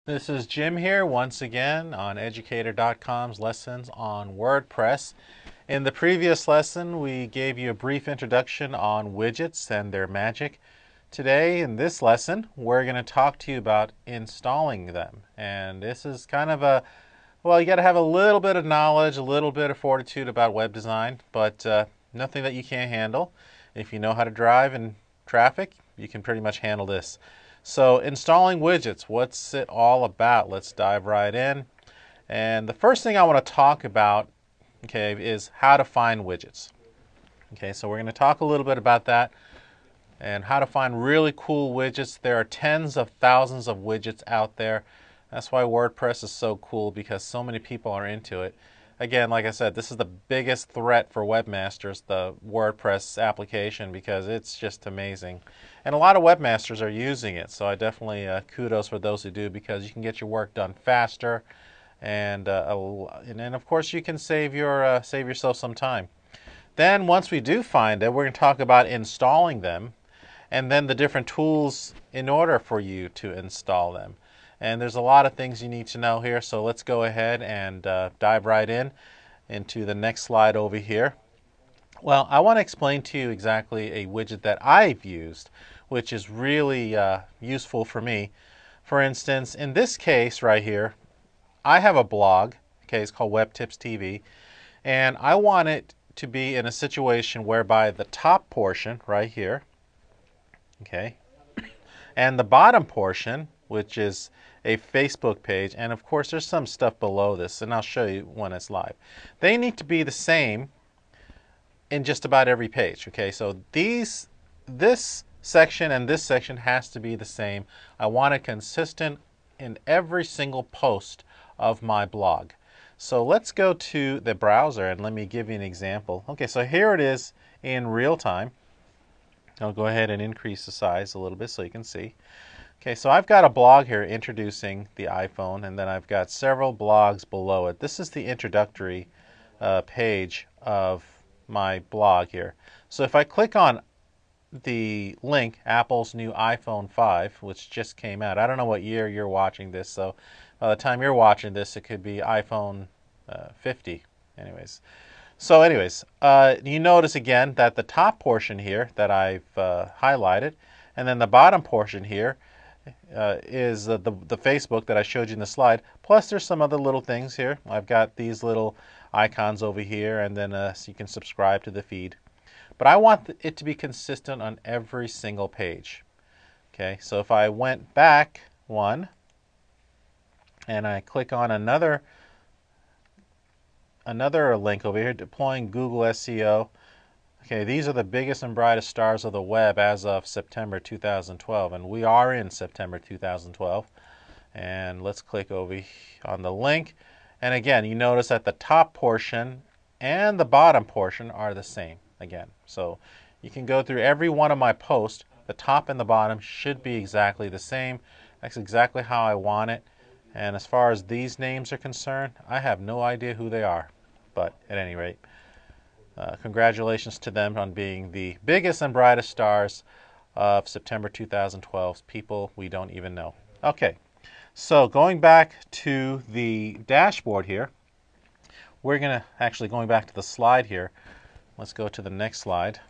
This is Jim here once again on Educator.com's lessons on WordPress. In the previous lesson, we gave you a brief introduction on widgets and their magic. Today, in this lesson, we're going to talk to you about installing them. And this is kind of well, you got to have a little bit of knowledge, a little bit of fortitude about web design, but nothing that you can't handle. If you know how to drive in traffic, you can pretty much handle this. So installing widgets, what's it all about? Let's dive right in. And the first thing I want to talk about, okay, is how to find widgets. Okay, so we're going to talk a little bit about that and how to find really cool widgets. There are tens of thousands of widgets out there. That's why WordPress is so cool, because so many people are into it. Again, like I said, this is the biggest threat for webmasters, the WordPress application, because it's just amazing. And a lot of webmasters are using it, so I definitely kudos for those who do, because you can get your work done faster, and of course you can save yourself some time. Then once we do find it, we're going to talk about installing them, and then the different tools in order for you to install them. And there's a lot of things you need to know here, so let's go ahead and dive right into the next slide over here. Well, I want to explain to you exactly a widget that I've used, which is really useful for me. For instance, in this case right here, I have a blog. Okay, it's called Web Tips TV, and I want it to be in a situation whereby the top portion right here, okay, and the bottom portion, which is a Facebook page, and of course there's some stuff below this, and I'll show you when it's live. They need to be the same in just about every page. Okay, so this section and this section has to be the same. I want it consistent in every single post of my blog. So let's go to the browser and let me give you an example. Okay, so here it is in real time. I'll go ahead and increase the size a little bit so you can see. Okay, so I've got a blog here introducing the iPhone, and then I've got several blogs below it. This is the introductory page of my blog here. So if I click on the link, Apple's new iPhone 5, which just came out. I don't know what year you're watching this, so by the time you're watching this, it could be iPhone 50. Anyways, you notice again that the top portion here that I've highlighted, and then the bottom portion here is the Facebook that I showed you in the slide. Plus there's some other little things here. I've got these little icons over here, and then so you can subscribe to the feed. But I want it to be consistent on every single page. Okay, so if I went back one and I click on another link over here, deploying Google SEO. Okay, these are the biggest and brightest stars of the web as of September 2012, and we are in September 2012. And let's click over on the link, and again, you notice that the top portion and the bottom portion are the same again. So you can go through every one of my posts. The top and the bottom should be exactly the same. That's exactly how I want it. And as far as these names are concerned, I have no idea who they are, but at any rate, congratulations to them on being the biggest and brightest stars of September 2012, people we don't even know. Okay, so going back to the dashboard here, we're going to going back to the slide here. Let's go to the next slide.